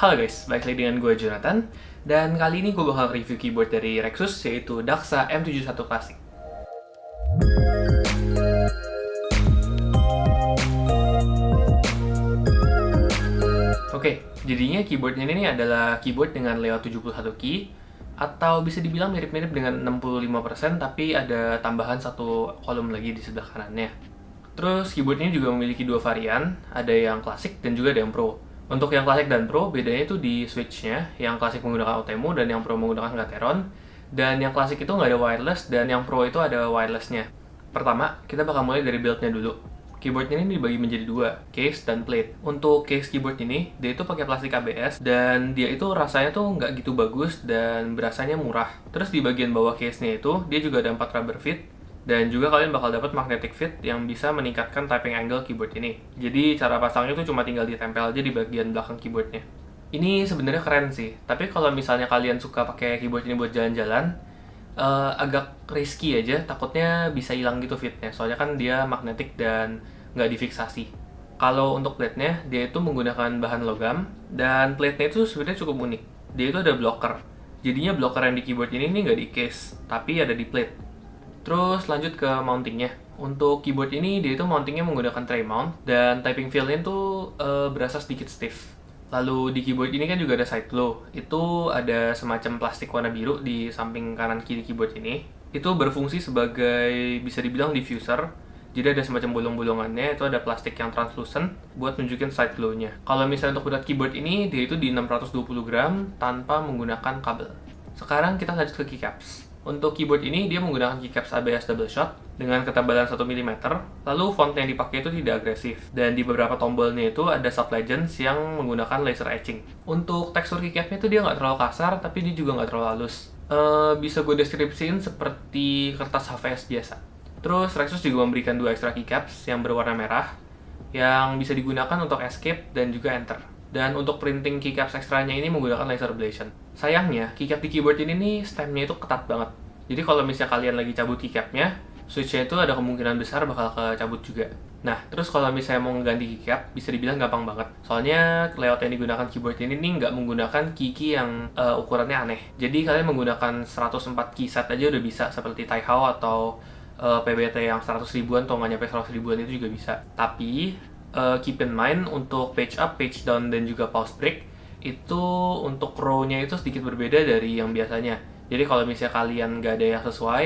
Halo guys, balik lagi dengan gue Jonathan. Dan kali ini gue bakal review keyboard dari Rexus, yaitu Daxa M71 Classic. Oke, jadinya keyboardnya ini adalah keyboard dengan layout 71 key, atau bisa dibilang mirip-mirip dengan 65%, tapi ada tambahan satu kolom lagi di sebelah kanannya. Terus keyboard ini juga memiliki dua varian, ada yang klasik dan juga ada yang pro. Untuk yang klasik dan pro, bedanya itu di switch-nya. Yang klasik menggunakan Otemu dan yang pro menggunakan Gateron. Dan yang klasik itu nggak ada wireless, dan yang pro itu ada wireless-nya. Pertama, kita bakal mulai dari build-nya dulu. Keyboard ini dibagi menjadi dua, case dan plate. Untuk case keyboard ini, dia itu pakai plastik ABS, dan dia itu rasanya tuh nggak gitu bagus, dan berasanya murah. Terus di bagian bawah case-nya itu, dia juga ada 4 rubber feet, dan juga kalian bakal dapat magnetic fit yang bisa meningkatkan typing angle keyboard ini. Jadi cara pasangnya tuh cuma tinggal ditempel aja di bagian belakang keyboardnya. Ini sebenarnya keren sih, tapi kalau misalnya kalian suka pakai keyboard ini buat jalan-jalan, agak risky aja, takutnya bisa hilang gitu fitnya, soalnya kan dia magnetik dan nggak difiksasi. Kalau untuk plate-nya, dia itu menggunakan bahan logam, dan plate-nya itu sebenarnya cukup unik. Dia itu ada blocker, jadinya blocker yang di keyboard ini nggak di case, tapi ada di plate. Terus lanjut ke mountingnya. Untuk keyboard ini, dia itu mountingnya menggunakan tray mount, dan typing feel-nya tuh berasa sedikit stiff. Lalu di keyboard ini kan juga ada side glow. Itu ada semacam plastik warna biru di samping kanan kiri keyboard ini. Itu berfungsi sebagai bisa dibilang diffuser. Jadi ada semacam bolong-bolongannya, itu ada plastik yang translucent buat nunjukin side glow-nya. Kalau misalnya untuk berat keyboard ini, dia itu di 620 gram tanpa menggunakan kabel. Sekarang kita lanjut ke keycaps. Untuk keyboard ini, dia menggunakan keycaps ABS double shot dengan ketebalan 1 mm, lalu font yang dipakai itu tidak agresif, dan di beberapa tombolnya itu ada sub legends yang menggunakan laser etching. Untuk tekstur keycapnya itu dia nggak terlalu kasar, tapi dia juga nggak terlalu halus. Bisa gue deskripsiin seperti kertas HVS biasa. Terus Rexus juga memberikan 2 extra keycaps yang berwarna merah, yang bisa digunakan untuk escape dan juga enter. Dan untuk printing keycaps ekstranya ini menggunakan laser ablation. Sayangnya, keycap di keyboard ini nih stemnya itu ketat banget. Jadi kalau misalnya kalian lagi cabut keycapnya, switch-nya itu ada kemungkinan besar bakal kecabut juga. Nah, terus kalau misalnya mau mengganti keycap, bisa dibilang gampang banget. Soalnya layout yang digunakan keyboard ini nih nggak menggunakan key yang ukurannya aneh. Jadi kalian menggunakan 104 key set aja udah bisa, seperti Taihao atau PBT yang 100 ribuan atau nggak nyampe 100 ribuan itu juga bisa. Tapi keep in mind untuk page up, page down, dan juga pause break itu untuk row-nya itu sedikit berbeda dari yang biasanya. Jadi kalau misalnya kalian nggak ada yang sesuai,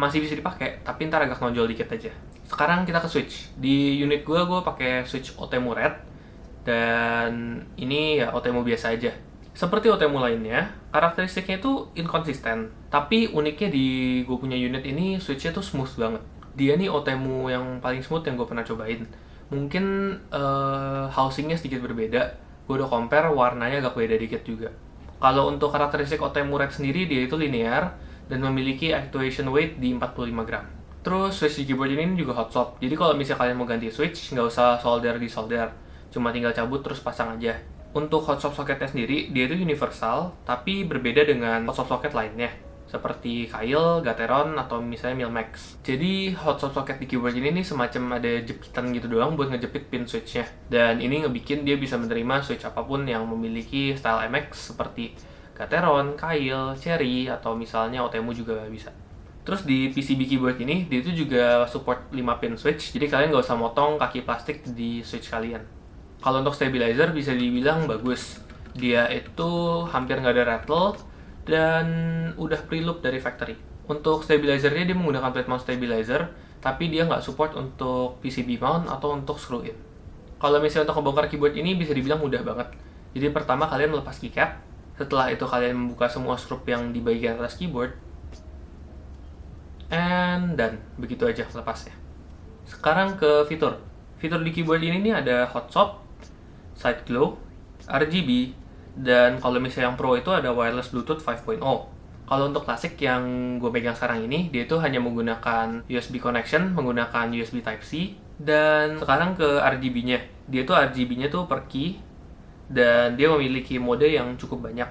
masih bisa dipakai, tapi ntar agak nonjol dikit aja. Sekarang kita ke switch. Di unit gue pakai switch Otemu Red, dan ini ya Otemu biasa aja. Seperti Otemu lainnya, karakteristiknya itu inkonsisten, tapi uniknya di gue punya unit ini, switch-nya tuh smooth banget. Dia nih Otemu yang paling smooth yang gue pernah cobain. Mungkin housingnya sedikit berbeda, gue udah compare, warnanya agak beda dikit juga. Kalau untuk karakteristik Otemu Red sendiri, dia itu linear dan memiliki actuation weight di 45 gram. Terus switch di keyboard ini juga hot swap, jadi kalau misalnya kalian mau ganti switch, nggak usah solder di solder, cuma tinggal cabut terus pasang aja. Untuk hot swap socketnya sendiri, dia itu universal, tapi berbeda dengan hot swap socket lainnya, seperti Kail, Gateron, atau misalnya Milmax. Jadi hot swap socket di keyboard ini nih semacam ada jepitan gitu doang buat ngejepit pin switch-nya. Dan ini ngebikin dia bisa menerima switch apapun yang memiliki style MX seperti Gateron, Kail, Cherry, atau misalnya Otemu juga bisa. Terus di PCB keyboard ini, dia itu juga support 5 pin switch, jadi kalian nggak usah motong kaki plastik di switch kalian. Kalau untuk stabilizer bisa dibilang bagus. Dia itu hampir nggak ada rattle, dan udah preloop dari factory. Untuk stabilizernya dia menggunakan plate mount stabilizer, tapi dia nggak support untuk PCB mount atau untuk screw in. Kalau misalnya untuk ngebongkar keyboard ini bisa dibilang mudah banget. Jadi pertama kalian melepas keycap, setelah itu kalian membuka semua skrup yang di bagian atas keyboard, and done. Begitu aja lepasnya. Sekarang ke fitur. Fitur di keyboard ini nih ada hot swap, side glow, RGB, dan kalau misalnya yang pro itu ada wireless Bluetooth 5.0. Kalau untuk klasik yang gue pegang sekarang ini, dia itu hanya menggunakan USB connection, menggunakan USB Type-C. Dan sekarang ke RGB-nya. Dia tuh RGB-nya tuh per key, dan dia memiliki mode yang cukup banyak.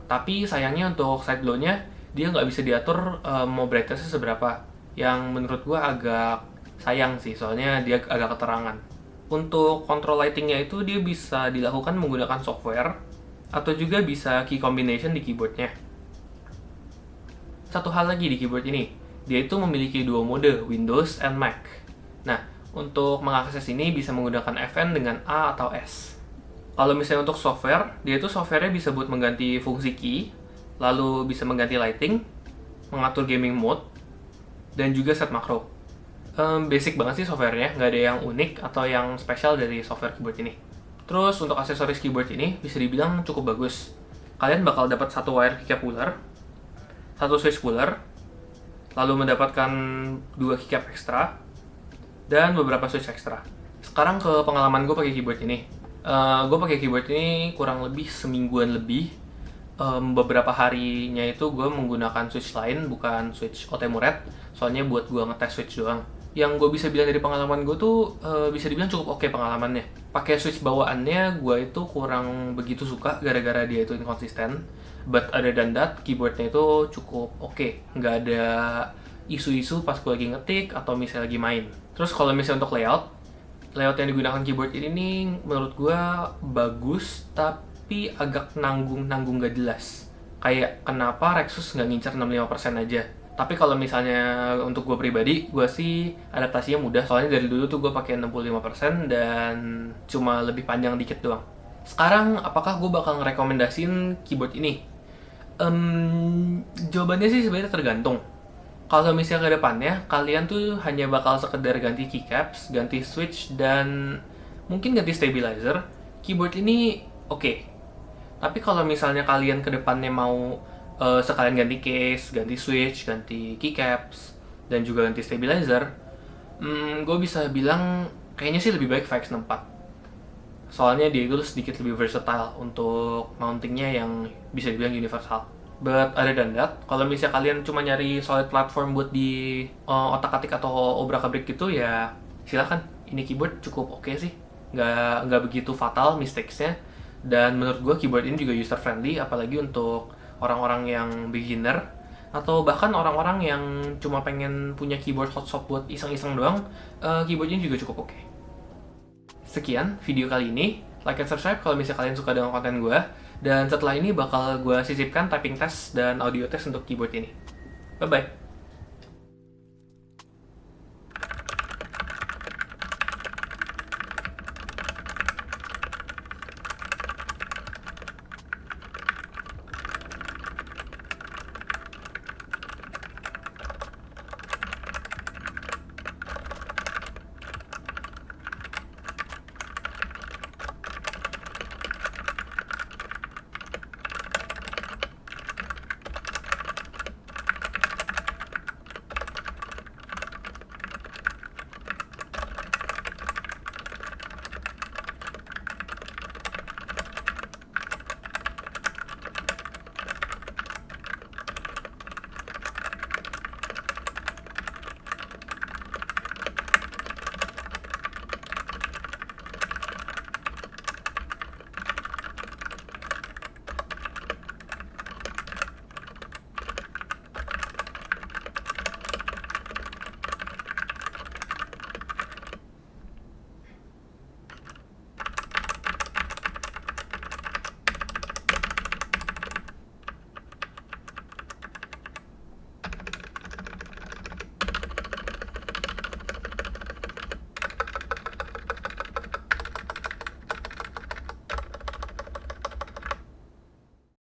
Tapi sayangnya untuk side glow-nya, dia nggak bisa diatur mau brightness-nya seberapa. Yang menurut gue agak sayang sih, soalnya dia agak keterangan. Untuk kontrol lightingnya itu dia bisa dilakukan menggunakan software atau juga bisa key combination di keyboardnya. Satu hal lagi di keyboard ini, dia itu memiliki dua mode, Windows and Mac. Nah, untuk mengakses ini bisa menggunakan FN dengan A atau S. Kalau misalnya untuk software, dia itu softwarenya bisa buat mengganti fungsi key, lalu bisa mengganti lighting, mengatur gaming mode, dan juga set makro. Basic banget sih softwarenya, nggak ada yang unik atau yang spesial dari software keyboard ini. Terus untuk aksesoris keyboard ini bisa dibilang cukup bagus. Kalian bakal dapat satu wire keycap puller, satu switch puller, lalu mendapatkan 2 keycap ekstra, dan beberapa switch ekstra. Sekarang ke pengalaman gue pakai keyboard ini. Gue pakai keyboard ini kurang lebih semingguan lebih. Beberapa harinya itu gue menggunakan switch lain, bukan switch OTMURED, soalnya buat gue ngetes switch doang. Yang gue bisa bilang dari pengalaman gue tuh bisa dibilang cukup oke pengalamannya. Pakai switch bawaannya gue itu kurang begitu suka gara-gara dia itu inkonsisten. But other than that, keyboardnya itu cukup oke. Nggak ada isu-isu pas gue lagi ngetik atau misalnya lagi main. Terus kalau misalnya untuk layout yang digunakan keyboard ini nih menurut gue bagus, tapi agak nanggung gak jelas. Kayak kenapa Rexus nggak ngincer 65% aja. Tapi kalau misalnya untuk gue pribadi, gue sih adaptasinya mudah. Soalnya dari dulu tuh gue pakai 65% dan cuma lebih panjang dikit doang. Sekarang, apakah gue bakal ngerekomendasiin keyboard ini? Jawabannya sih sebenarnya tergantung. Kalau misalnya ke depannya, kalian tuh hanya bakal sekedar ganti keycaps, ganti switch, dan mungkin ganti stabilizer, keyboard ini oke. Tapi kalau misalnya kalian ke depannya mau sekalian ganti case, ganti switch, ganti keycaps, dan juga ganti stabilizer, gue bisa bilang kayaknya sih lebih baik VX64. Soalnya dia itu sedikit lebih versatile untuk mountingnya yang bisa dibilang universal. But other than that, kalau misalnya kalian cuma nyari solid platform buat di otak-atik atau obrak-abrik gitu, ya silakan. Ini keyboard cukup oke sih, nggak begitu fatal mistakes-nya. Dan menurut gue keyboard ini juga user friendly, apalagi untuk orang-orang yang beginner atau bahkan orang-orang yang cuma pengen punya keyboard hotshot buat iseng-iseng doang. Keyboardnya juga cukup oke. Sekian video kali ini. Like and subscribe kalau misalnya kalian suka dengan konten gue. Dan setelah ini bakal gue sisipkan typing test dan audio test untuk keyboard ini. Bye-bye.